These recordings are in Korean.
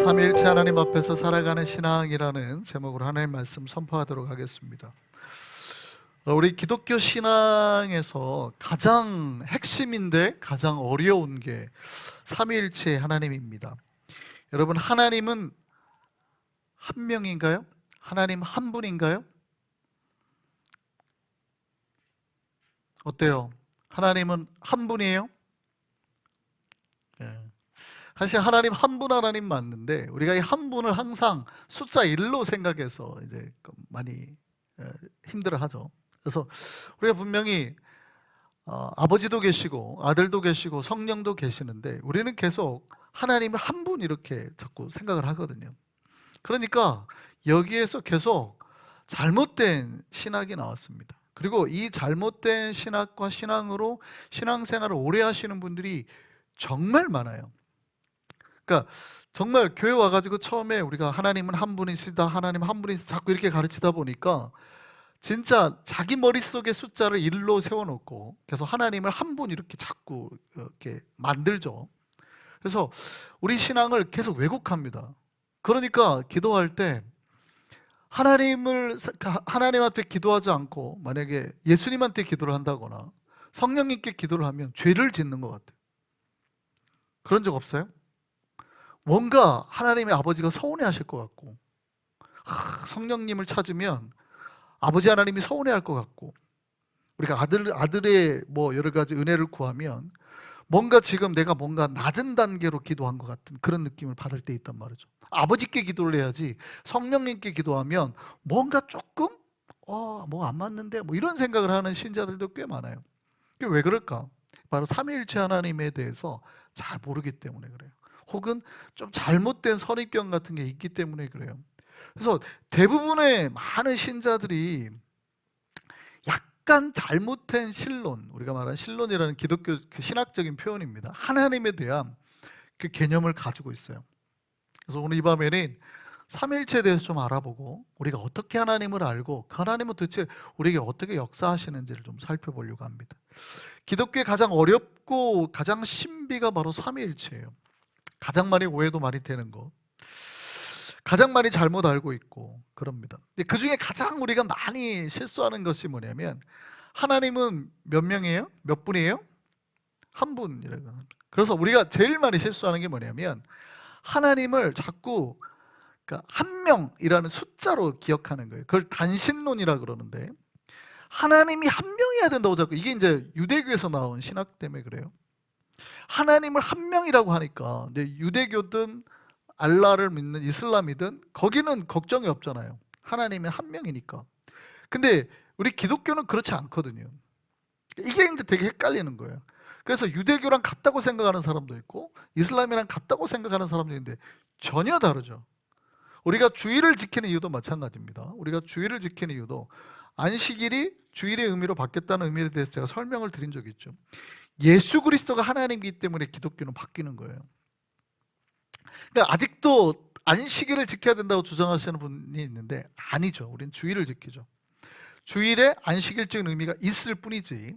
삼위일체 하나님 앞에서 살아가는 신앙이라는 제목으로 하나님 말씀 선포하도록 하겠습니다. 우리 기독교 신앙에서 가장 핵심인데 가장 어려운 게 삼위일체 하나님입니다. 여러분, 하나님은 한 명인가요? 하나님 한 분인가요? 어때요? 하나님은 한 분이에요? 예. 사실 하나님 한 분 하나님 맞는데 우리가 이 한 분을 항상 숫자 1로 생각해서 이제 많이 힘들어하죠. 그래서 우리가 분명히 아버지도 계시고 아들도 계시고 성령도 계시는데 우리는 계속 하나님을 한 분 이렇게 자꾸 생각을 하거든요. 그러니까 여기에서 계속 잘못된 신학이 나왔습니다. 그리고 이 잘못된 신학과 신앙으로 신앙생활을 오래 하시는 분들이 정말 많아요. 그러니까 정말 교회 와가지고 처음에 우리가 하나님은 한 분이시다, 하나님 한 분이시다 자꾸 이렇게 가르치다 보니까 진짜 자기 머릿속에 숫자를 1로 세워놓고 계속 하나님을 한 분 이렇게 자꾸 이렇게 만들죠. 그래서 우리 신앙을 계속 왜곡합니다. 그러니까 기도할 때 하나님한테 기도하지 않고 만약에 예수님한테 기도를 한다거나 성령님께 기도를 하면 죄를 짓는 것 같아요. 그런 적 없어요? 뭔가 하나님의 아버지가 서운해하실 것 같고, 성령님을 찾으면 아버지 하나님이 서운해할 것 같고, 우리가 아들의 뭐 여러 가지 은혜를 구하면 뭔가 지금 내가 뭔가 낮은 단계로 기도한 것 같은 그런 느낌을 받을 때 있단 말이죠. 아버지께 기도를 해야지 성령님께 기도하면 뭔가 조금 뭐 안 맞는데 뭐 이런 생각을 하는 신자들도 꽤 많아요. 그게 왜 그럴까? 바로 삼위일체 하나님에 대해서 잘 모르기 때문에 그래요. 혹은 좀 잘못된 선입견 같은 게 있기 때문에 그래요. 그래서 대부분의 많은 신자들이 약간 잘못된 신론, 우리가 말하는 신론이라는 기독교 그 신학적인 표현입니다. 하나님에 대한 그 개념을 가지고 있어요. 그래서 오늘 이 밤에는 삼위일체에 대해서 좀 알아보고 우리가 어떻게 하나님을 알고 그 하나님은 도대체 우리에게 어떻게 역사하시는지를 좀 살펴보려고 합니다. 기독교의 가장 어렵고 가장 신비가 바로 삼위일체예요. 가장 많이 오해도 많이 되는 거, 가장 많이 잘못 알고 있고 그럽니다. 근데 그 중에 가장 우리가 많이 실수하는 것이 뭐냐면 하나님은 몇 명이에요? 몇 분이에요? 한 분이라고 합니다. 그래서 우리가 제일 많이 실수하는 게 뭐냐면 하나님을 자꾸 그러니까 한 명이라는 숫자로 기억하는 거예요. 그걸 단신론이라 그러는데 하나님이 한 명이어야 된다고 자꾸, 이게 이제 유대교에서 나온 신학 때문에 그래요. 하나님을 한 명이라고 하니까 이제 유대교든 알라를 믿는 이슬람이든 거기는 걱정이 없잖아요. 하나님이 한 명이니까. 근데 우리 기독교는 그렇지 않거든요. 이게 이제 되게 헷갈리는 거예요. 그래서 유대교랑 같다고 생각하는 사람도 있고 이슬람이랑 같다고 생각하는 사람도 있는데 전혀 다르죠. 우리가 주일을 지키는 이유도 마찬가지입니다. 우리가 주일을 지키는 이유도 안식일이 주일의 의미로 바뀌었다는 의미에 대해서 제가 설명을 드린 적이 있죠. 예수 그리스도가 하나님이기 때문에 기독교는 바뀌는 거예요. 그러니까 아직도 안식일을 지켜야 된다고 주장하시는 분이 있는데 아니죠. 우리는 주일을 지키죠. 주일에 안식일적인 의미가 있을 뿐이지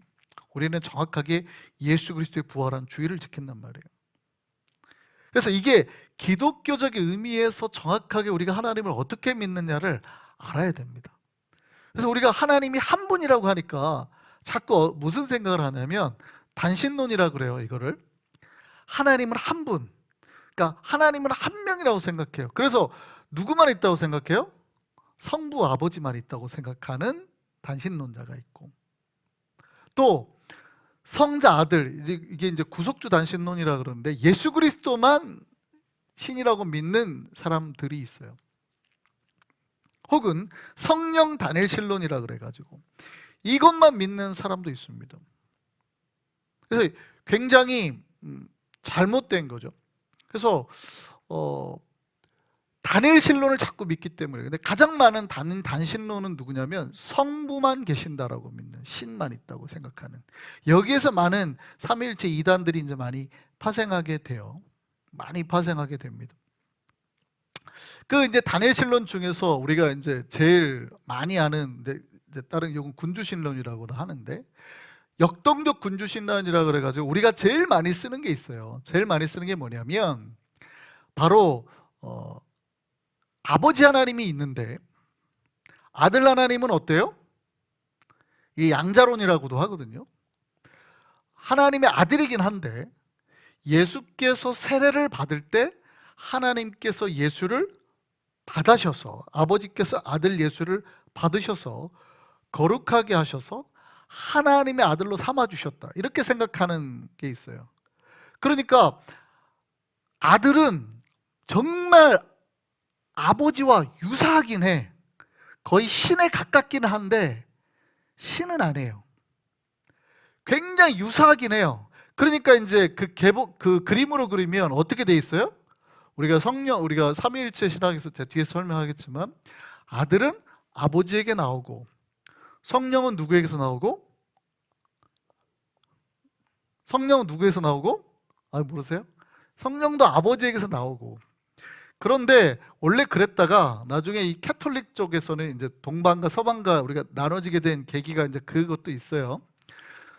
우리는 정확하게 예수 그리스도의 부활한 주일을 지킨단 말이에요. 그래서 이게 기독교적인 의미에서 정확하게 우리가 하나님을 어떻게 믿느냐를 알아야 됩니다. 그래서 우리가 하나님이 한 분이라고 하니까 자꾸 무슨 생각을 하냐면 단신론이라 그래요. 이거를 하나님은 한 분, 그러니까 하나님은 한 명이라고 생각해요. 그래서 누구만 있다고 생각해요? 성부 아버지만 있다고 생각하는 단신론자가 있고, 또 성자 아들, 이게 이제 구속주 단신론이라 그러는데 예수 그리스도만 신이라고 믿는 사람들이 있어요. 혹은 성령 단일신론이라 그래가지고 이것만 믿는 사람도 있습니다. 그래서 굉장히 잘못된 거죠. 그래서 단일신론을 자꾸 믿기 때문에. 근데 가장 많은 단신론은 누구냐면 성부만 계신다라고 믿는, 신만 있다고 생각하는, 여기에서 많은 삼위일체 이단들이 이제 많이 파생하게 돼요. 많이 파생하게 됩니다. 그 이제 단일신론 중에서 우리가 이제 제일 많이 아는 이제 다른 이건 군주신론이라고도 하는데 역동적 군주신론이라 그래가지고 우리가 제일 많이 쓰는 게 있어요. 제일 많이 쓰는 게 뭐냐면 바로 어, 아버지 하나님이 있는데 아들 하나님은 어때요? 이 양자론이라고도 하거든요. 하나님의 아들이긴 한데 예수께서 세례를 받을 때 하나님께서 예수를 받으셔서, 아버지께서 아들 예수를 받으셔서 거룩하게 하셔서 하나님의 아들로 삼아주셨다, 이렇게 생각하는 게 있어요. 그러니까 아들은 정말 아버지와 유사하긴 해. 거의 신에 가깝긴 한데 신은 아니에요. 굉장히 유사하긴 해요. 그러니까 이제 그 그림으로 그리면 어떻게 돼 있어요? 우리가 삼위일체 신학에서 제가 뒤에 설명하겠지만, 아들은 아버지에게 나오고 성령은 누구에게서 나오고? 성령은 누구에서 나오고? 모르세요? 성령도 아버지에게서 나오고. 그런데 원래 그랬다가 나중에 이 캐톨릭 쪽에서는 이제 동방과 서방과 우리가 나눠지게 된 계기가 이제 그것도 있어요.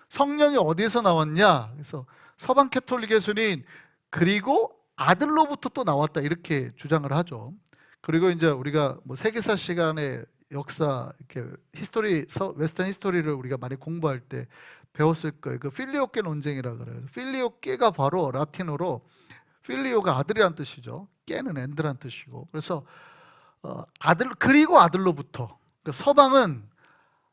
성령이 어디에서 나왔냐? 그래서 서방 캐톨릭에서는 그리고 아들로부터 또 나왔다, 이렇게 주장을 하죠. 그리고 이제 우리가 뭐 세계사 시간에 역사 이렇게 웨스턴 히스토리를 우리가 많이 공부할 때 배웠을 거예요. 그 필리오께 논쟁이라 그래요. 필리오께가 바로 라틴어로, 필리오가 아들이란 뜻이죠. 깨는 엔드란 뜻이고. 그래서 아들, 그리고 아들로부터, 그러니까 서방은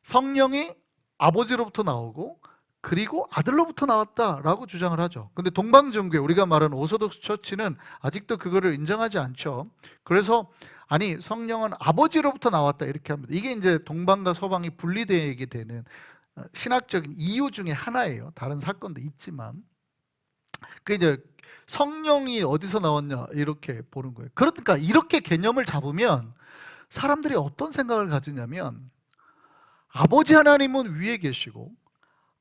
성령이 아버지로부터 나오고 그리고 아들로부터 나왔다라고 주장을 하죠. 근데 동방정교회, 우리가 말하는 오소독스 처치는 아직도 그거를 인정하지 않죠. 그래서 아니, 성령은 아버지로부터 나왔다, 이렇게 합니다. 이게 이제 동방과 서방이 분리되게 되는 신학적인 이유 중에 하나예요. 다른 사건도 있지만. 그 이제 성령이 어디서 나왔냐, 이렇게 보는 거예요. 그러니까 이렇게 개념을 잡으면 사람들이 어떤 생각을 가지냐면, 아버지 하나님은 위에 계시고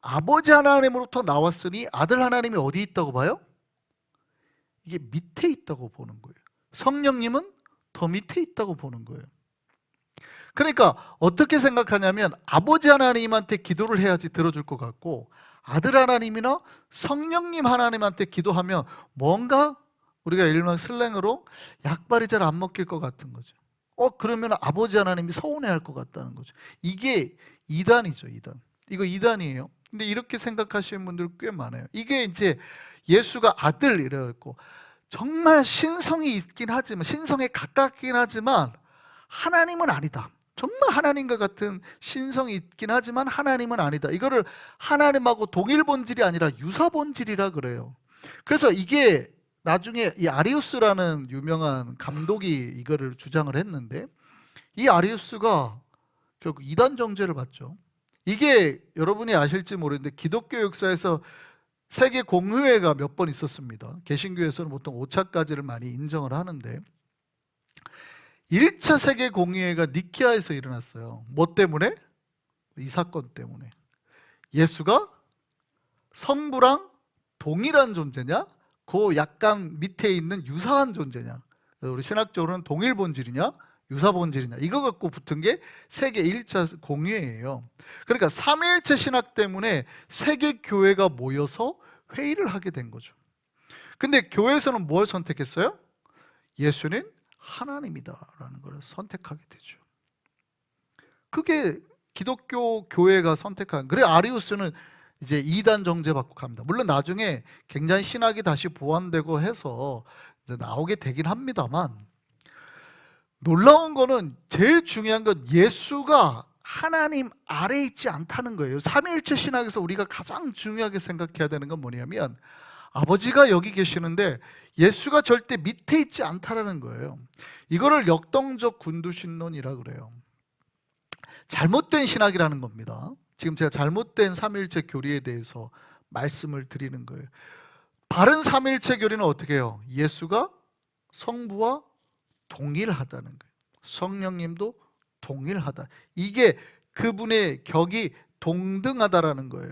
아버지 하나님으로부터 나왔으니 아들 하나님이 어디 있다고 봐요? 이게 밑에 있다고 보는 거예요. 성령님은 더 밑에 있다고 보는 거예요. 그러니까 어떻게 생각하냐면, 아버지 하나님한테 기도를 해야지 들어줄 것 같고 아들 하나님이나 성령님 하나님한테 기도하면 뭔가 우리가 일명 슬랭으로 약발이 잘 안 먹힐 것 같은 거죠. 그러면 아버지 하나님이 서운해할 것 같다는 거죠. 이게 이단이죠, 이단. 이거 이단이에요. 근데 이렇게 생각하시는 분들 꽤 많아요. 이게 이제 예수가 아들이라고, 정말 신성이 있긴 하지만, 신성에 가깝긴 하지만 하나님은 아니다. 정말 하나님과 같은 신성이 있긴 하지만 하나님은 아니다. 이거를 하나님하고 동일 본질이 아니라 유사 본질이라 그래요. 그래서 이게 나중에 이 아리우스라는 유명한 감독이 이거를 주장을 했는데, 이 아리우스가 결국 이단 정죄를 받죠. 이게 여러분이 아실지 모르는데 기독교 역사에서 세계 공의회가 몇 번 있었습니다. 개신교에서는 보통 5차까지를 많이 인정을 하는데, 1차 세계 공의회가 니케아에서 일어났어요. 뭐 때문에? 이 사건 때문에. 예수가 성부랑 동일한 존재냐? 그 약간 밑에 있는 유사한 존재냐? 우리 신학적으로는 동일 본질이냐? 유사 본질이냐? 이거 갖고 붙은 게 세계 1차 공의회예요. 그러니까 삼위일체 신학 때문에 세계 교회가 모여서 회의를 하게 된 거죠. 근데 교회에서는 뭘 선택했어요? 예수는 하나님이다라는 걸 선택하게 되죠. 그게 기독교 교회가 선택한. 그래 아리우스는 이제 이단 정죄 받고 갑니다. 물론 나중에 굉장히 신학이 다시 보완되고 해서 이제 나오게 되긴 합니다만, 놀라운 거는, 제일 중요한 건 예수가 하나님 아래에 있지 않다는 거예요. 삼위일체 신학에서 우리가 가장 중요하게 생각해야 되는 건 뭐냐면, 아버지가 여기 계시는데 예수가 절대 밑에 있지 않다라는 거예요. 이거를 역동적 군두신론이라 그래요. 잘못된 신학이라는 겁니다. 지금 제가 잘못된 삼위일체 교리에 대해서 말씀을 드리는 거예요. 바른 삼위일체 교리는 어떻게 해요? 예수가 성부와 동일하다는 거예요. 성령님도 동일하다. 이게 그분의 격이 동등하다라는 거예요.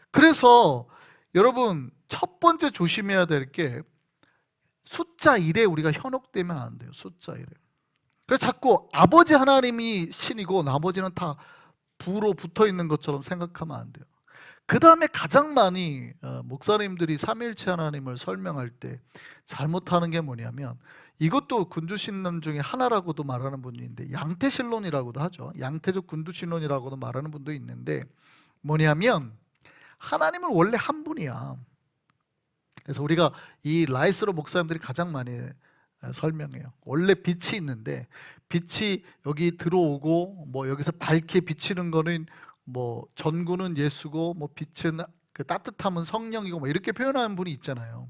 그래서 여러분, 첫 번째 조심해야 될 게, 숫자 1에 우리가 현혹되면 안 돼요. 숫자 1에. 그래서 자꾸 아버지 하나님이 신이고 나머지는 다 부로 붙어 있는 것처럼 생각하면 안 돼요. 그 다음에 가장 많이 목사님들이 삼위일체 하나님을 설명할 때 잘못하는 게 뭐냐면, 이것도 군주신론 중에 하나라고도 말하는 분이 있는데 양태신론이라고도 하죠. 양태적 군주신론이라고도 말하는 분도 있는데, 뭐냐면 하나님은 원래 한 분이야. 그래서 우리가 이 라이스로 목사님들이 가장 많이 설명해요. 원래 빛이 있는데 빛이 여기 들어오고 뭐 여기서 밝게 비치는 거는 뭐 전구는 예수고 뭐 빛은 그 따뜻함은 성령이고 뭐 이렇게 표현하는 분이 있잖아요.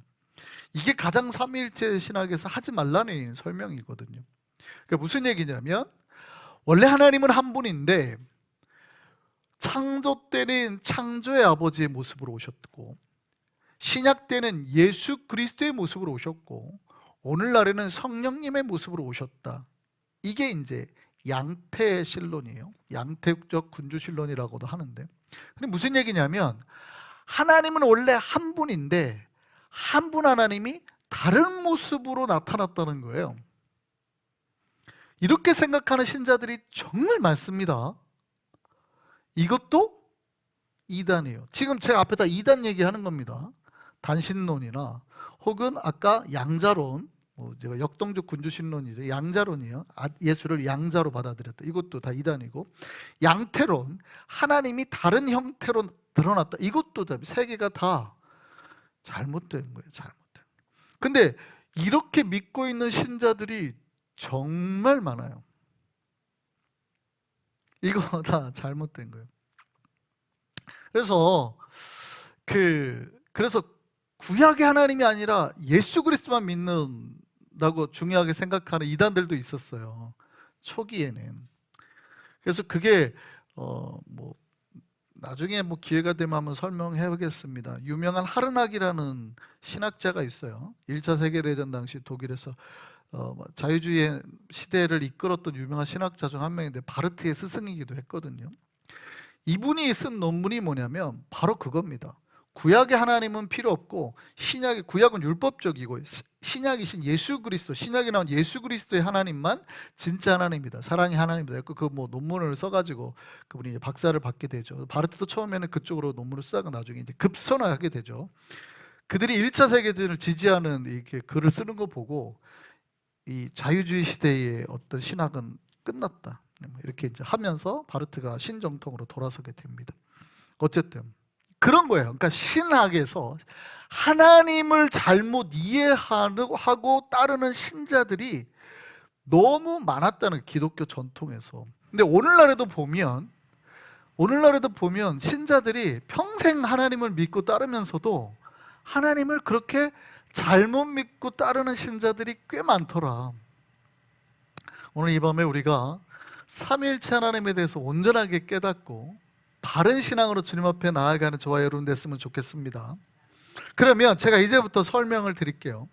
이게 가장 삼위일체 신학에서 하지 말라는 설명이거든요. 그게 무슨 얘기냐면, 원래 하나님은 한 분인데 창조 때는 창조의 아버지의 모습으로 오셨고, 신약 때는 예수 그리스도의 모습으로 오셨고, 오늘날에는 성령님의 모습으로 오셨다. 이게 이제 양태신론이에요. 양태적 군주신론이라고도 하는데, 근데 무슨 얘기냐면, 하나님은 원래 한 분인데 한 분 하나님이 다른 모습으로 나타났다는 거예요. 이렇게 생각하는 신자들이 정말 많습니다. 이것도 이단이에요. 지금 제가 앞에다 이단 얘기하는 겁니다. 단신론이나 혹은 아까 양자론, 제가 역동적 군주신론이죠. 양자론이에요. 예수를 양자로 받아들였다. 이것도 다 이단이고, 양태론, 하나님이 다른 형태로 드러났다. 이것도 세 개가 다 잘못된 거예요. 잘못된. 근데 이렇게 믿고 있는 신자들이 정말 많아요. 이거 다 잘못된 거예요. 그래서 구약의 하나님이 아니라 예수 그리스도만 믿는다고 중요하게 생각하는 이단들도 있었어요. 초기에는. 그래서 그게 나중에 기회가 되면 한번 설명해 보겠습니다. 유명한 하르낙이라는 신학자가 있어요. 1차 세계대전 당시 독일에서 자유주의 시대를 이끌었던 유명한 신학자 중 한 명인데 바르트의 스승이기도 했거든요. 이분이 쓴 논문이 뭐냐면 바로 그겁니다. 구약의 하나님은 필요 없고 구약은 율법적이고 신약이신 예수 그리스도, 신약에 나온 예수 그리스도의 하나님만 진짜 하나님이다. 사랑의 하나님이다. 그 논문을 써가지고 그분이 이제 박사를 받게 되죠. 바르트도 처음에는 그쪽으로 논문을 쓰다가 나중에 이제 급선화하게 되죠. 그들이 1차 세계대전을 지지하는 이렇게 글을 쓰는 거 보고 이 자유주의 시대의 어떤 신학은 끝났다. 이렇게 이제 하면서 바르트가 신정통으로 돌아서게 됩니다. 어쨌든 그런 거예요. 그러니까 신학에서 하나님을 잘못 이해하고 따르는 신자들이 너무 많았다는, 기독교 전통에서. 근데 오늘날에도 보면 신자들이 평생 하나님을 믿고 따르면서도 하나님을 그렇게 잘못 믿고 따르는 신자들이 꽤 많더라. 오늘 이 밤에 우리가 삼위일체 하나님에 대해서 온전하게 깨닫고 바른 신앙으로 주님 앞에 나아가는 저와 여러분 됐으면 좋겠습니다. 그러면 제가 이제부터 설명을 드릴게요.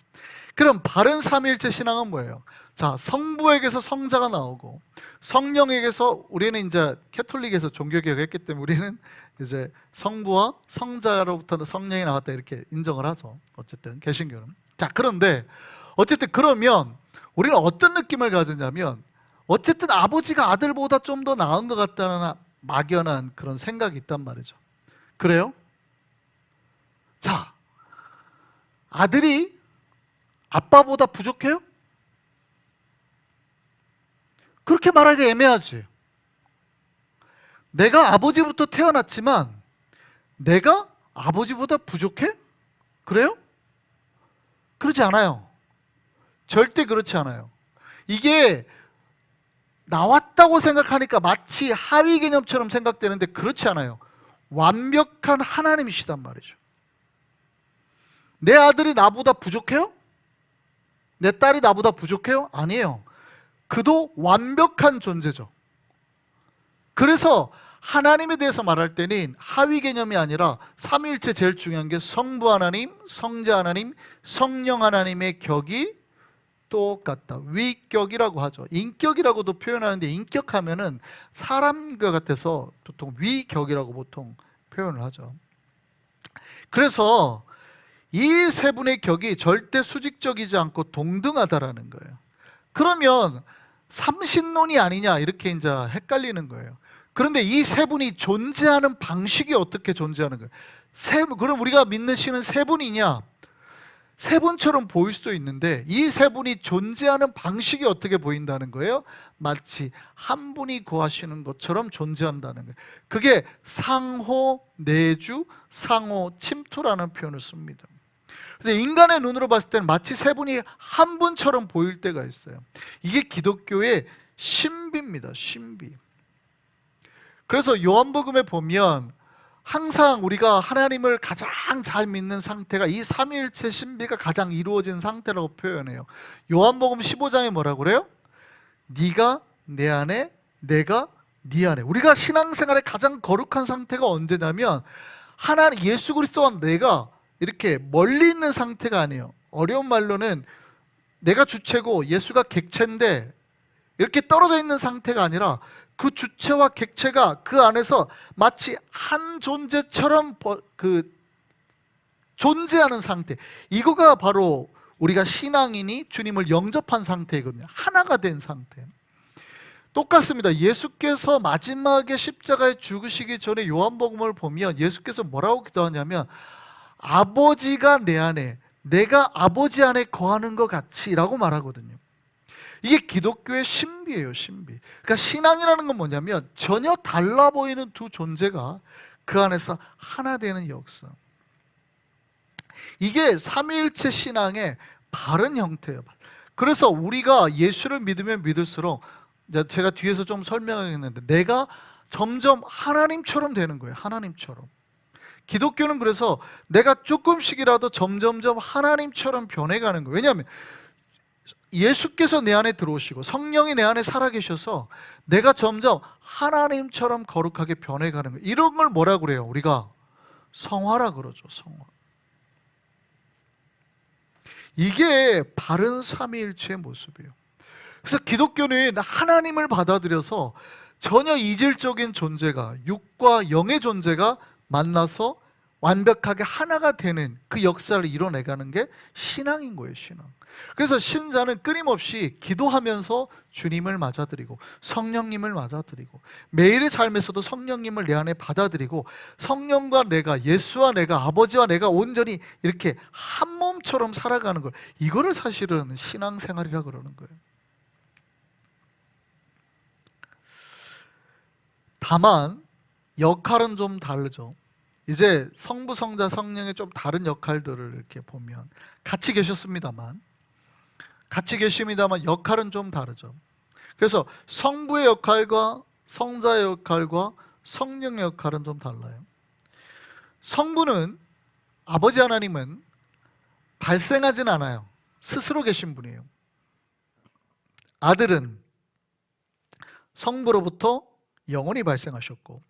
그럼 바른 삼위일체 신앙은 뭐예요? 자, 성부에게서 성자가 나오고 성령에게서, 우리는 이제 캐톨릭에서 종교개혁했기 때문에 우리는 이제 성부와 성자로부터 성령이 나왔다 이렇게 인정을 하죠. 어쨌든 개신교는. 자, 그런데 어쨌든 그러면 우리는 어떤 느낌을 가지냐면, 어쨌든 아버지가 아들보다 좀 더 나은 것 같다는 막연한 그런 생각이 있단 말이죠. 그래요? 자, 아들이 아빠보다 부족해요? 그렇게 말하기 애매하지. 내가 아버지부터 태어났지만 내가 아버지보다 부족해? 그래요? 그렇지 않아요. 절대 그렇지 않아요. 이게 나왔다고 생각하니까 마치 하위 개념처럼 생각되는데 그렇지 않아요. 완벽한 하나님이시단 말이죠. 내 아들이 나보다 부족해요? 내 딸이 나보다 부족해요? 아니에요. 그도 완벽한 존재죠. 그래서 하나님에 대해서 말할 때는 하위 개념이 아니라 삼위일체 제일 중요한 게 성부 하나님, 성자 하나님, 성령 하나님의 격이 똑같다. 위격이라고 하죠. 인격이라고도 표현하는데 인격하면은 사람과 같아서 보통 위격이라고 보통 표현을 하죠. 그래서 이 세 분의 격이 절대 수직적이지 않고 동등하다라는 거예요. 그러면 삼신론이 아니냐 이렇게 이제 헷갈리는 거예요. 그런데 이 세 분이 존재하는 방식이 어떻게 존재하는 거예요? 그럼 우리가 믿는 신은 세 분이냐? 세 분처럼 보일 수도 있는데 이 세 분이 존재하는 방식이 어떻게 보인다는 거예요? 마치 한 분이 거하시는 것처럼 존재한다는 거예요. 그게 상호 내주, 상호 침투라는 표현을 씁니다. 그래서 인간의 눈으로 봤을 때는 마치 세 분이 한 분처럼 보일 때가 있어요. 이게 기독교의 신비입니다. 신비. 그래서 요한복음에 보면 항상 우리가 하나님을 가장 잘 믿는 상태가 이 삼위일체 신비가 가장 이루어진 상태라고 표현해요. 요한복음 15장에 뭐라고 그래요? 네가 내 안에, 내가 네 안에. 우리가 신앙생활의 가장 거룩한 상태가 언제냐면 하나님 예수 그리스도와 내가 이렇게 멀리 있는 상태가 아니에요. 어려운 말로는 내가 주체고 예수가 객체인데 이렇게 떨어져 있는 상태가 아니라 그 주체와 객체가 그 안에서 마치 한 존재처럼 존재하는 상태. 이거가 바로 우리가 신앙인이 주님을 영접한 상태거든요. 하나가 된 상태. 똑같습니다. 예수께서 마지막에 십자가에 죽으시기 전에 요한복음을 보면 예수께서 뭐라고 기도하냐면 아버지가 내 안에, 내가 아버지 안에 거하는 것 같이 라고 말하거든요. 이게 기독교의 신비예요. 신비. 그러니까 신앙이라는 건 뭐냐면 전혀 달라 보이는 두 존재가 그 안에서 하나 되는 역사. 이게 삼위일체 신앙의 바른 형태예요. 그래서 우리가 예수를 믿으면 믿을수록 제가 뒤에서 좀 설명하겠는데 내가 점점 하나님처럼 되는 거예요. 하나님처럼. 기독교는 그래서 내가 조금씩이라도 점점점 하나님처럼 변해가는 거예요. 왜냐하면 예수께서 내 안에 들어오시고 성령이 내 안에 살아계셔서 내가 점점 하나님처럼 거룩하게 변해가는 거예요. 이런 걸 뭐라 그래요? 우리가 성화라 그러죠. 성화. 이게 바른 삼위일체의 모습이에요. 그래서 기독교는 하나님을 받아들여서 전혀 이질적인 존재가 육과 영의 존재가 만나서 완벽하게 하나가 되는 그 역사를 이뤄내가는 게 신앙인 거예요. 신앙. 그래서 신자는 끊임없이 기도하면서 주님을 맞아들이고 성령님을 맞아들이고 매일의 삶에서도 성령님을 내 안에 받아들이고 성령과 내가, 예수와 내가, 아버지와 내가 온전히 이렇게 한 몸처럼 살아가는 걸, 이거를 사실은 신앙생활이라 그러는 거예요. 다만 역할은 좀 다르죠. 이제 성부, 성자, 성령의 좀 다른 역할들을 이렇게 보면 같이 계셨습니다만 역할은 좀 다르죠. 그래서 성부의 역할과 성자의 역할과 성령의 역할은 좀 달라요. 성부는, 아버지 하나님은 발생하진 않아요. 스스로 계신 분이에요. 아들은 성부로부터 영원히 발생하셨고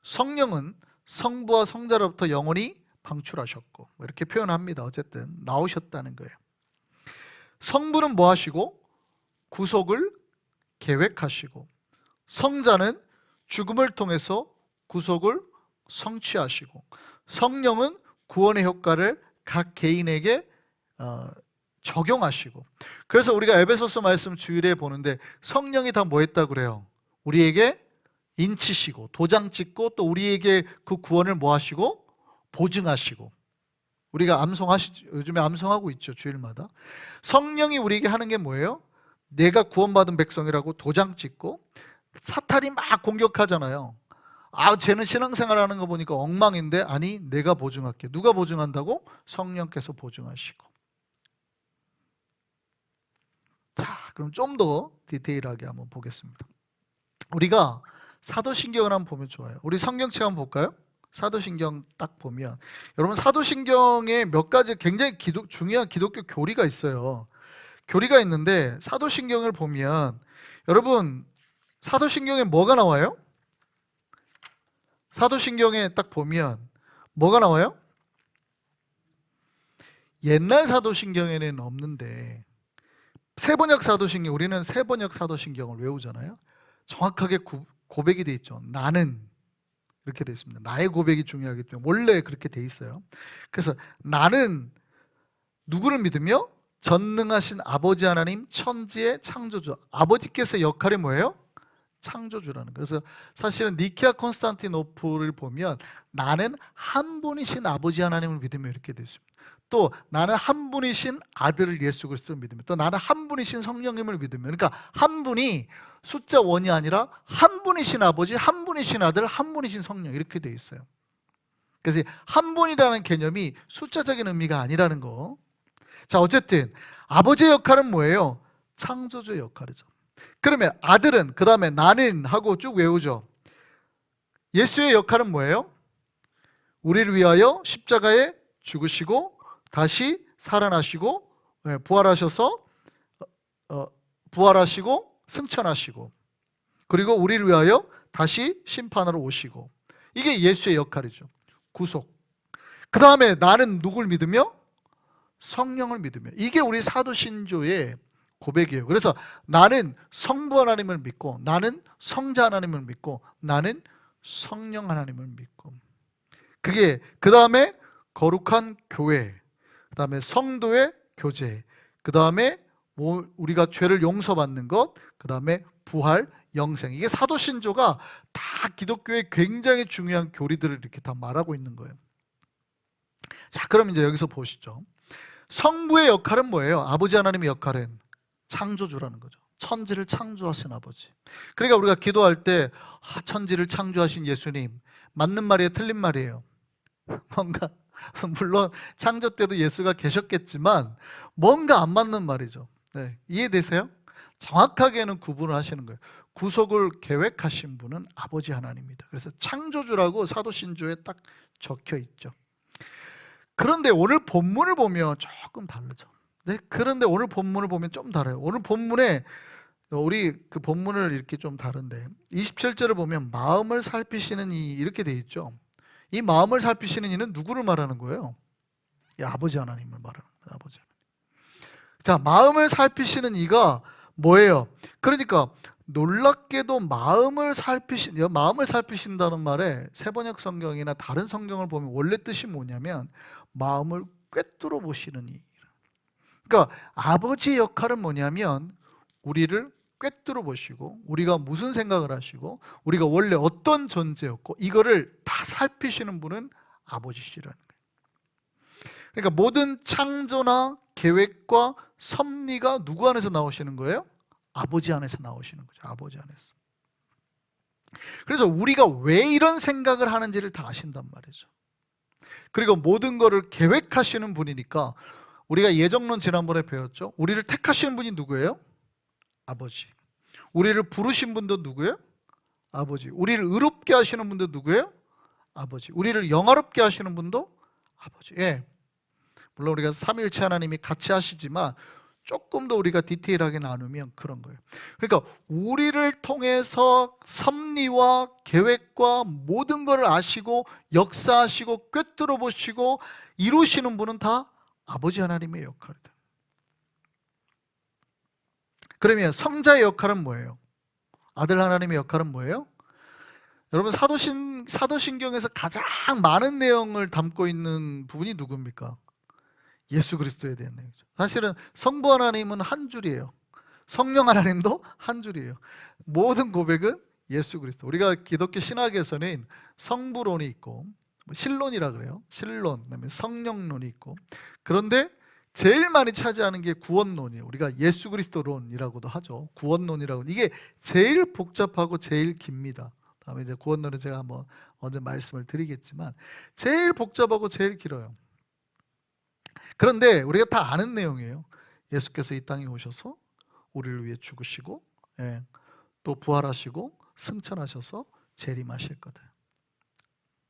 성령은 성부와 성자로부터 영원히 방출하셨고 이렇게 표현합니다. 어쨌든 나오셨다는 거예요. 성부는 뭐 하시고? 구속을 계획하시고 성자는 죽음을 통해서 구속을 성취하시고 성령은 구원의 효과를 각 개인에게 적용하시고, 그래서 우리가 에베소서 말씀 주일에 보는데 성령이 다 뭐 했다고 그래요? 우리에게 인치시고 도장 찍고 또 우리에게 그 구원을 뭐 하시고? 보증하시고. 우리가 요즘에 암송하고 있죠. 주일마다. 성령이 우리에게 하는 게 뭐예요? 내가 구원받은 백성이라고 도장 찍고 사탄이 막 공격하잖아요. 쟤는 신앙생활하는 거 보니까 엉망인데. 아니, 내가 보증할게. 누가 보증한다고? 성령께서 보증하시고. 자, 그럼 좀 더 디테일하게 한번 보겠습니다. 우리가 사도신경을 한번 보면 좋아요. 우리 성경책 한번 볼까요? 사도신경 딱 보면 여러분 사도신경에 몇 가지 굉장히 중요한 기독교 교리가 있어요. 교리가 있는데 사도신경을 보면 여러분 사도신경에 뭐가 나와요? 사도신경에 딱 보면 뭐가 나와요? 옛날 사도신경에는 없는데 세번역 사도신경, 우리는 세번역 사도신경을 외우잖아요. 정확하게 고백이 돼 있죠. 나는 이렇게 돼 있습니다. 나의 고백이 중요하기 때문에 원래 그렇게 돼 있어요. 그래서 나는 누구를 믿으며? 전능하신 아버지 하나님, 천지의 창조주. 아버지께서 역할이 뭐예요? 창조주라는 거예요. 그래서 사실은 니케아 콘스탄티노플을 보면 나는 한 분이신 아버지 하나님을 믿으며 이렇게 되어 있습니다. 또 나는 한 분이신 아들 예수 그리스도를 믿으며, 또 나는 한 분이신 성령님을 믿으며, 그러니까 한 분이 숫자 1이 아니라 한 분이신 아버지, 한 분이신 아들, 한 분이신 성령, 이렇게 되어 있어요. 그래서 한 분이라는 개념이 숫자적인 의미가 아니라는 거. 자, 어쨌든 아버지의 역할은 뭐예요? 창조주의 역할이죠. 그러면 아들은, 그 다음에 나는 하고 쭉 외우죠. 예수의 역할은 뭐예요? 우리를 위하여 십자가에 죽으시고 다시 살아나시고 부활하셔서 부활하시고 승천하시고, 그리고 우리를 위하여 다시 심판하러 오시고, 이게 예수의 역할이죠. 구속. 그 다음에 나는 누굴 믿으며? 성령을 믿으며. 이게 우리 사도신조의 고백이에요. 그래서 나는 성부 하나님을 믿고, 나는 성자 하나님을 믿고, 나는 성령 하나님을 믿고, 그게 그 다음에 거룩한 교회, 그 다음에 성도의 교제, 그 다음에 우리가 죄를 용서받는 것, 그 다음에 부활, 영생. 이게 사도신조가 다 기독교의 굉장히 중요한 교리들을 이렇게 다 말하고 있는 거예요. 자, 그럼 이제 여기서 보시죠. 성부의 역할은 뭐예요? 아버지 하나님의 역할은 창조주라는 거죠. 천지를 창조하신 아버지. 그러니까 우리가 기도할 때 천지를 창조하신 예수님, 맞는 말이에요? 틀린 말이에요? 뭔가 물론 창조 때도 예수가 계셨겠지만 뭔가 안 맞는 말이죠. 네, 이해되세요? 정확하게는 구분을 하시는 거예요. 구속을 계획하신 분은 아버지 하나님입니다. 그래서 창조주라고 사도신조에 딱 적혀 있죠. 그런데 오늘 본문을 보면 조금 다르죠. 네, 그런데 오늘 본문을 보면 좀 달라요. 오늘 본문에 우리 그 본문을 이렇게 좀 다른데 27절을 보면 마음을 살피시는 이, 이렇게 돼 있죠. 이 마음을 살피시는 이는 누구를 말하는 거예요? 이 아버지 하나님을 말하는 거예요. 아버지 하나님. 자, 마음을 살피시는 이가 뭐예요? 그러니까 놀랍게도 마음을 살피신다는 말에 세번역 성경이나 다른 성경을 보면 원래 뜻이 뭐냐면 마음을 꿰뚫어 보시는 이. 그러니까 아버지의 역할은 뭐냐면 우리를 꿰뚫어 보시고, 우리가 무슨 생각을 하시고, 우리가 원래 어떤 존재였고, 이거를 다 살피시는 분은 아버지시라는 거예요. 그러니까 모든 창조나 계획과 섭리가 누구 안에서 나오시는 거예요? 아버지 안에서 나오시는 거죠. 아버지 안에서. 그래서 우리가 왜 이런 생각을 하는지를 다 아신단 말이죠. 그리고 모든 거를 계획하시는 분이니까, 우리가 예정론 지난번에 배웠죠. 우리를 택하시는 분이 누구예요? 아버지. 우리를 부르신 분도 누구예요? 아버지. 우리를 의롭게 하시는 분도 누구예요? 아버지. 우리를 영화롭게 하시는 분도 아버지. 예. 물론 우리가 삼위일체 하나님이 같이 하시지만 조금 더 우리가 디테일하게 나누면 그런 거예요. 그러니까 우리를 통해서 섭리와 계획과 모든 것을 아시고 역사하시고 꿰뚫어 보시고 이루시는 분은 다 아버지 하나님의 역할이다. 그러면 성자의 역할은 뭐예요? 아들 하나님의 역할은 뭐예요? 여러분, 사도신경에서 가장 많은 내용을 담고 있는 부분이 누굽니까? 예수 그리스도에 대한 내용이죠. 사실은 성부 하나님은 한 줄이에요. 성령 하나님도 한 줄이에요. 모든 고백은 예수 그리스도. 우리가 기독교 신학에서는 성부론이 있고 신론이라 그래요. 신론, 그다음에 성령론이 있고, 그런데 제일 많이 차지하는 게 구원론이에요. 우리가 예수 그리스도론이라고도 하죠. 구원론이라고. 이게 제일 복잡하고 제일 깁니다. 다음에 이제 구원론은 제가 한번 언제 말씀을 드리겠지만 제일 복잡하고 제일 길어요. 그런데 우리가 다 아는 내용이에요. 예수께서 이 땅에 오셔서 우리를 위해 죽으시고, 또 부활하시고 승천하셔서 재림하실 거다.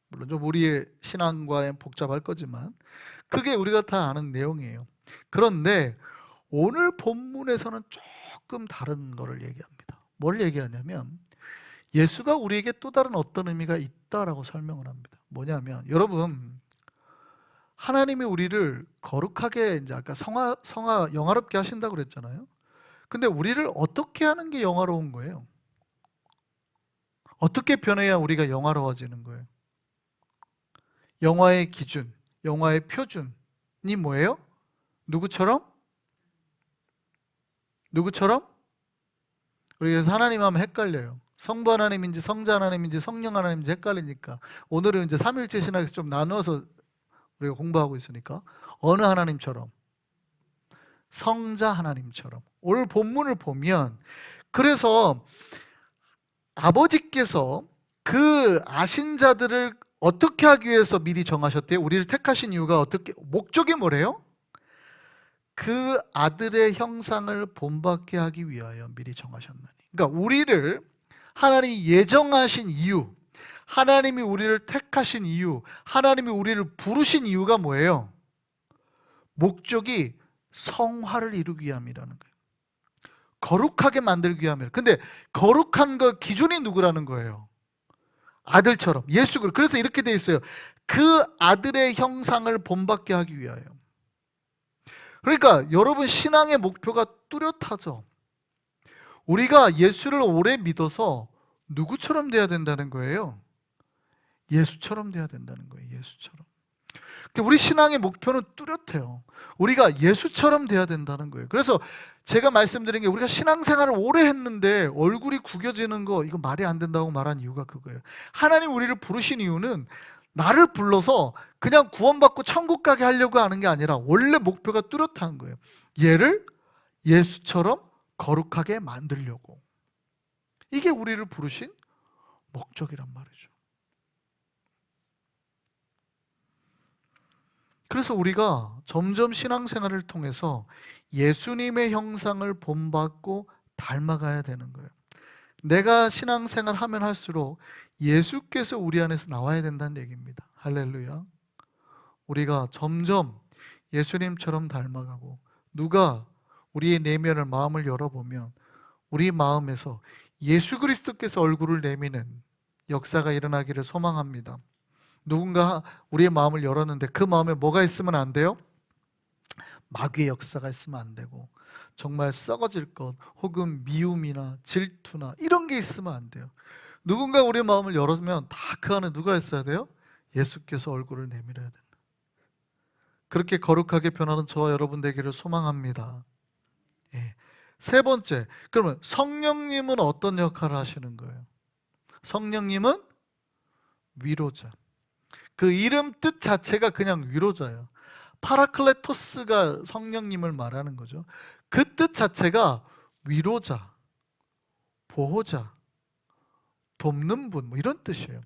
물론 좀 우리의 신앙과는 복잡할 거지만 그게 우리가 다 아는 내용이에요. 그런데 오늘 본문에서는 조금 다른 거를 얘기합니다. 뭘 얘기하냐면 예수가 우리에게 또 다른 어떤 의미가 있다라고 설명을 합니다. 뭐냐면, 여러분, 하나님이 우리를 거룩하게, 이제 아까 영화롭게 하신다고 그랬잖아요. 근데 우리를 어떻게 하는 게 영화로운 거예요? 어떻게 변해야 우리가 영화로워지는 거예요? 영화의 기준, 영화의 표준이 뭐예요? 누구처럼? 누구처럼? 우리 그래서 하나님 하면 헷갈려요. 성부 하나님인지 성자 하나님인지 성령 하나님인지 헷갈리니까 오늘은 이제 삼일체 신학에서 좀 나누어서 우리가 공부하고 있으니까 어느 하나님처럼? 성자 하나님처럼. 오늘 본문을 보면 그래서 아버지께서 그 아신 자들을 어떻게 하기 위해서 미리 정하셨대요? 우리를 택하신 이유가 어떻게, 목적이 뭐래요? 그 아들의 형상을 본받게 하기 위하여 미리 정하셨나니. 그러니까 우리를 하나님이 예정하신 이유, 하나님이 우리를 택하신 이유, 하나님이 우리를 부르신 이유가 뭐예요? 목적이 성화를 이루기 위함이라는 거예요. 거룩하게 만들기 위함이에요. 근데 거룩한 거 기준이 누구라는 거예요? 아들처럼 예수 그리스도. 그래서 이렇게 돼 있어요. 그 아들의 형상을 본받게 하기 위하여. 그러니까 여러분 신앙의 목표가 뚜렷하죠. 우리가 예수를 오래 믿어서 누구처럼 돼야 된다는 거예요? 예수처럼 돼야 된다는 거예요. 예수처럼. 우리 신앙의 목표는 뚜렷해요. 우리가 예수처럼 돼야 된다는 거예요. 그래서 제가 말씀드린 게 우리가 신앙생활을 오래 했는데 얼굴이 구겨지는 거 이거 말이 안 된다고 말한 이유가 그거예요. 하나님 우리를 부르신 이유는 나를 불러서 그냥 구원받고 천국 가게 하려고 하는 게 아니라 원래 목표가 뚜렷한 거예요. 얘를 예수처럼 거룩하게 만들려고. 이게 우리를 부르신 목적이란 말이죠. 그래서 우리가 점점 신앙생활을 통해서 예수님의 형상을 본받고 닮아가야 되는 거예요. 내가 신앙생활 하면 할수록 예수께서 우리 안에서 나와야 된다는 얘기입니다. 할렐루야. 우리가 점점 예수님처럼 닮아가고 누가 우리의 내면을 마음을 열어보면 우리 마음에서 예수 그리스도께서 얼굴을 내미는 역사가 일어나기를 소망합니다. 누군가 우리의 마음을 열었는데 그 마음에 뭐가 있으면 안 돼요? 마귀의 역사가 있으면 안 되고 정말 썩어질 것 혹은 미움이나 질투나 이런 게 있으면 안 돼요. 누군가 우리의 마음을 열어주면 다 그 안에 누가 있어야 돼요? 예수께서 얼굴을 내밀어야 된다. 그렇게 거룩하게 변하는 저와 여러분 되기를 소망합니다. 예. 세 번째, 그러면 성령님은 어떤 역할을 하시는 거예요? 성령님은 위로자. 그 이름 뜻 자체가 그냥 위로자예요. 파라클레토스가 성령님을 말하는 거죠. 그 뜻 자체가 위로자, 보호자, 돕는 분, 뭐 이런 뜻이에요.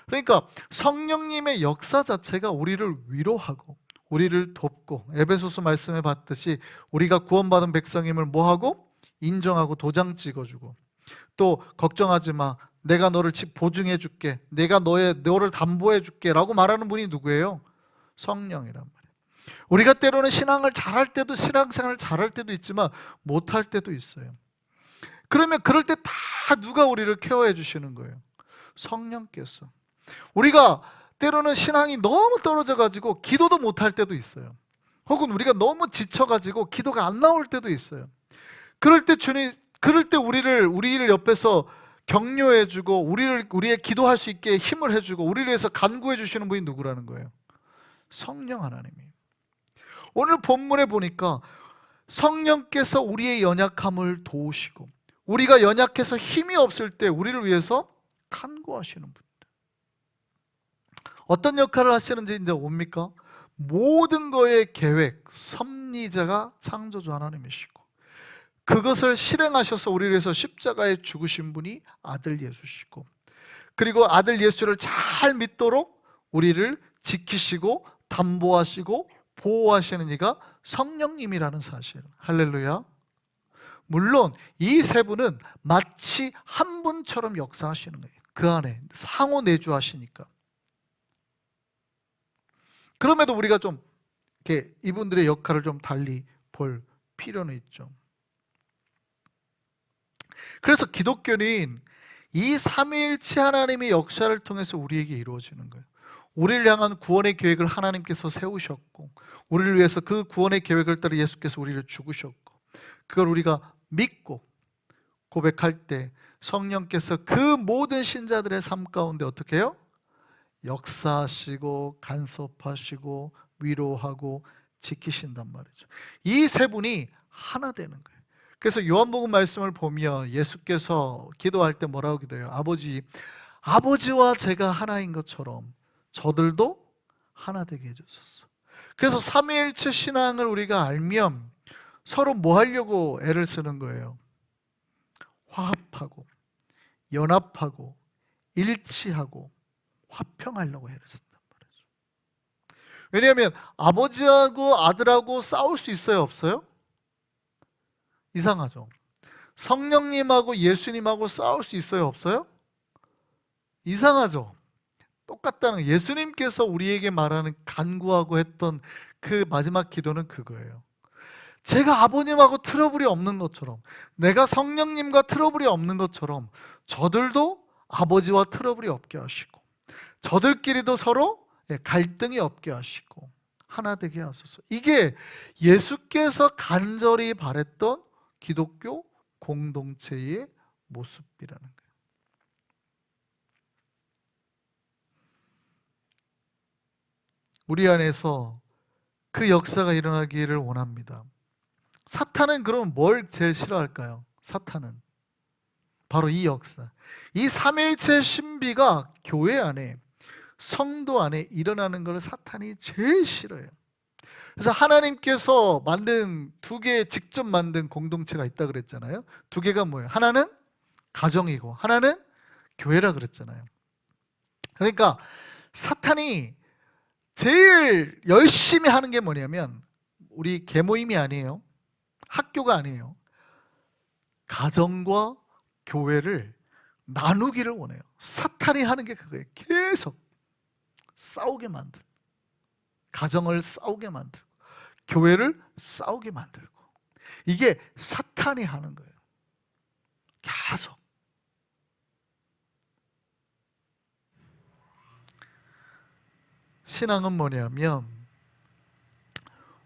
그러니까 성령님의 역사 자체가 우리를 위로하고 우리를 돕고, 에베소서 말씀에 봤듯이 우리가 구원받은 백성임을 뭐하고? 인정하고 도장 찍어주고, 또 걱정하지 마, 내가 너를 보증해 줄게, 내가 너를 담보해 줄게 라고 말하는 분이 누구예요? 성령이란 말이에요. 우리가 때로는 신앙을 잘할 때도, 신앙생활을 잘할 때도 있지만 못할 때도 있어요. 그러면 그럴 때 다 누가 우리를 케어해 주시는 거예요? 성령께서. 우리가 때로는 신앙이 너무 떨어져 가지고 기도도 못할 때도 있어요. 혹은 우리가 너무 지쳐 가지고 기도가 안 나올 때도 있어요. 그럴 때 우리를 옆에서 격려해 주고 우리의 기도할 수 있게 힘을 해 주고 우리를 위해서 간구해 주시는 분이 누구라는 거예요? 성령 하나님이에요. 오늘 본문에 보니까 성령께서 우리의 연약함을 도우시고 우리가 연약해서 힘이 없을 때 우리를 위해서 간구하시는 분들. 어떤 역할을 하시는지 이제 뭡니까? 모든 거의 계획, 섭리자가 창조주 하나님이시고 그것을 실행하셔서 우리를 위해서 십자가에 죽으신 분이 아들 예수시고, 그리고 아들 예수를 잘 믿도록 우리를 지키시고 담보하시고 보호하시는 이가 성령님이라는 사실. 할렐루야. 물론 이 세 분은 마치 한 분처럼 역사하시는 거예요. 그 안에 상호 내주하시니까. 그럼에도 우리가 좀 이렇게 이분들의 역할을 좀 달리 볼 필요는 있죠. 그래서 기독교는 이 삼위일체 하나님의 역사를 통해서 우리에게 이루어지는 거예요. 우리를 향한 구원의 계획을 하나님께서 세우셨고 우리를 위해서 그 구원의 계획을 따라 예수께서 우리를 죽으셨고 그걸 우리가 믿고 고백할 때 성령께서 그 모든 신자들의 삶 가운데 어떻게 해요? 역사하시고 간섭하시고 위로하고 지키신단 말이죠. 이 세 분이 하나 되는 거예요. 그래서 요한복음 말씀을 보면 예수께서 기도할 때 뭐라고 기도해요? 아버지와 제가 하나인 것처럼 저들도 하나 되게 해주소서. 그래서 삼위일체 신앙을 우리가 알면 서로 뭐 하려고 애를 쓰는 거예요? 화합하고 연합하고 일치하고 화평하려고 애를 쓴단 말이죠. 왜냐하면 아버지하고 아들하고 싸울 수 있어요, 없어요? 이상하죠. 성령님하고 예수님하고 싸울 수 있어요, 없어요? 이상하죠. 똑같다는 거예요. 예수님께서 우리에게 말하는 간구하고 했던 그 마지막 기도는 그거예요. 제가 아버님하고 트러블이 없는 것처럼, 내가 성령님과 트러블이 없는 것처럼 저들도 아버지와 트러블이 없게 하시고, 저들끼리도 서로 갈등이 없게 하시고 하나 되게 하소서. 이게 예수께서 간절히 바랬던 기독교 공동체의 모습이라는 거예요. 우리 안에서 그 역사가 일어나기를 원합니다. 사탄은 그럼 뭘 제일 싫어할까요? 사탄은 바로 이 역사, 이 삼위일체 신비가 교회 안에, 성도 안에 일어나는 것을 사탄이 제일 싫어해요. 그래서 하나님께서 만든 두 개, 직접 만든 공동체가 있다 그랬잖아요. 두 개가 뭐예요? 하나는 가정이고 하나는 교회라 그랬잖아요. 그러니까 사탄이 제일 열심히 하는 게 뭐냐면, 우리 계모임이 아니에요, 학교가 아니에요, 가정과 교회를 나누기를 원해요. 사탄이 하는 게 그거예요. 계속 싸우게 만들고, 가정을 싸우게 만들고, 교회를 싸우게 만들고, 이게 사탄이 하는 거예요. 계속. 신앙은 뭐냐면,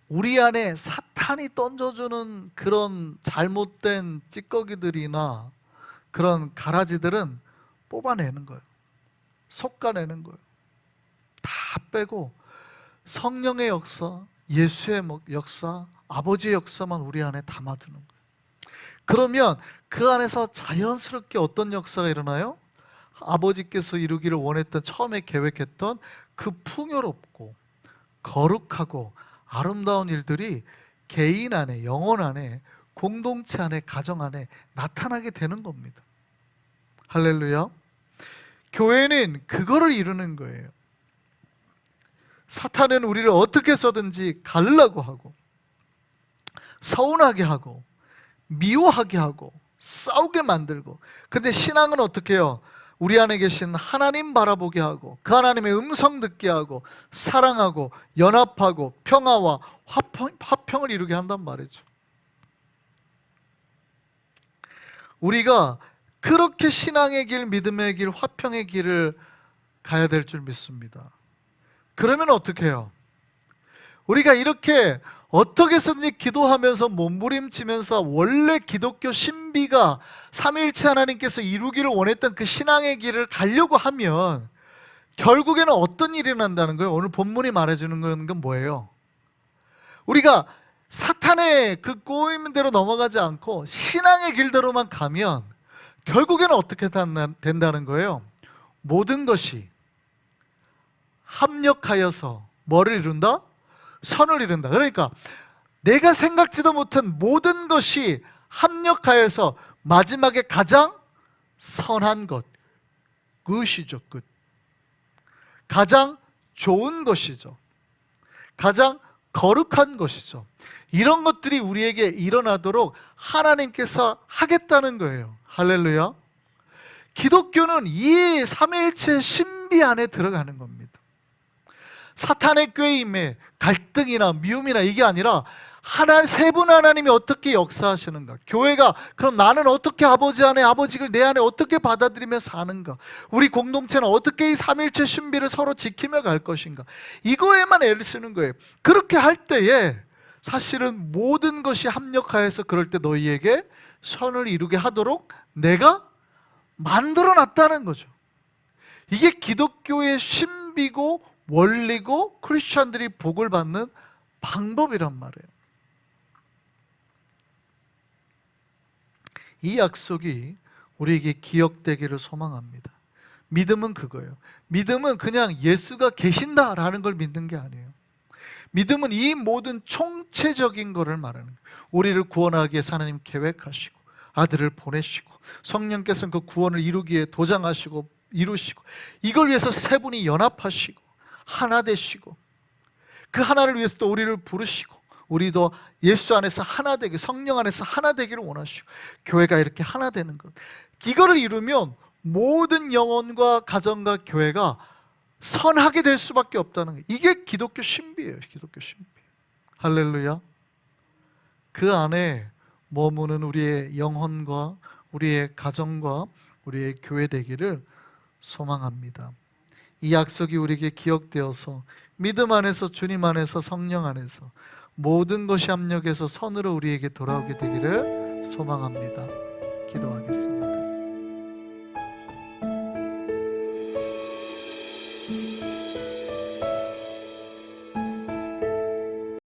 우리 안에 사탄이 던져주는 그런 잘못된 찌꺼기들이나 그런 가라지들은 뽑아내는 거예요. 솎아내는 거예요. 다 빼고 성령의 역사, 예수의 역사, 아버지의 역사만 우리 안에 담아두는 거예요. 그러면 그 안에서 자연스럽게 어떤 역사가 일어나요? 아버지께서 이루기를 원했던, 처음에 계획했던 그 풍요롭고 거룩하고 아름다운 일들이 개인 안에, 영혼 안에, 공동체 안에, 가정 안에 나타나게 되는 겁니다. 할렐루야. 교회는 그거를 이루는 거예요. 사탄은 우리를 어떻게 써든지 가르려고 하고, 서운하게 하고, 미워하게 하고, 싸우게 만들고. 근데 신앙은 어떻게 해요? 우리 안에 계신 하나님 바라보게 하고, 그 하나님의 음성 듣게 하고, 사랑하고 연합하고 평화와 화평을 이루게 한단 말이죠. 우리가 그렇게 신앙의 길, 믿음의 길, 화평의 길을 가야 될 줄 믿습니다. 그러면 어떻게 해요? 우리가 이렇게 어떻게 해서든지 기도하면서 몸부림치면서 원래 기독교 신비가 삼위일체 하나님께서 이루기를 원했던 그 신앙의 길을 가려고 하면 결국에는 어떤 일이 난다는 거예요? 오늘 본문이 말해주는 건 뭐예요? 우리가 사탄의 그 꼬임대로 넘어가지 않고 신앙의 길대로만 가면 결국에는 어떻게 된다는 거예요? 모든 것이 합력하여서 뭐를 이룬다? 선을 이룬다. 그러니까 내가 생각지도 못한 모든 것이 합력하여서 마지막에 가장 선한 것, 굿이죠, 굿. 가장 좋은 것이죠. 가장 거룩한 것이죠. 이런 것들이 우리에게 일어나도록 하나님께서 하겠다는 거예요. 할렐루야. 기독교는 이 삼위일체 신비 안에 들어가는 겁니다. 사탄의 꾀임에 갈등이나 미움이나 이게 아니라 세 분 하나님이 어떻게 역사하시는가, 교회가 그럼 나는 어떻게 아버지 안에, 아버지를 내 안에 어떻게 받아들이며 사는가, 우리 공동체는 어떻게 이 삼위일체 신비를 서로 지키며 갈 것인가, 이거에만 애를 쓰는 거예요. 그렇게 할 때에 사실은 모든 것이 합력하여서 그럴 때 너희에게 선을 이루게 하도록 내가 만들어 놨다는 거죠. 이게 기독교의 신비고 원리고 크리스천들이 복을 받는 방법이란 말이에요. 이 약속이 우리에게 기억되기를 소망합니다. 믿음은 그거예요. 믿음은 그냥 예수가 계신다라는 걸 믿는 게 아니에요. 믿음은 이 모든 총체적인 것을 말하는 거예요. 우리를 구원하기 위해서 하나님 계획하시고 아들을 보내시고 성령께서는 그 구원을 이루기 위해 도장하시고 이루시고 이걸 위해서 세 분이 연합하시고 하나 되시고 그 하나를 위해서 또 우리를 부르시고 우리도 예수 안에서 하나 되게 성령 안에서 하나 되기를 원하시고 교회가 이렇게 하나 되는 것, 이거를 이루면 모든 영혼과 가정과 교회가 선하게 될 수밖에 없다는 거예요. 이게 기독교 신비예요. 기독교 신비. 할렐루야. 그 안에 머무는 우리의 영혼과 우리의 가정과 우리의 교회 되기를 소망합니다. 이 약속이 우리에게 기억되어서 믿음 안에서 주님 안에서 성령 안에서 모든 것이 합력해서 선으로 우리에게 돌아오게 되기를 소망합니다. 기도하겠습니다.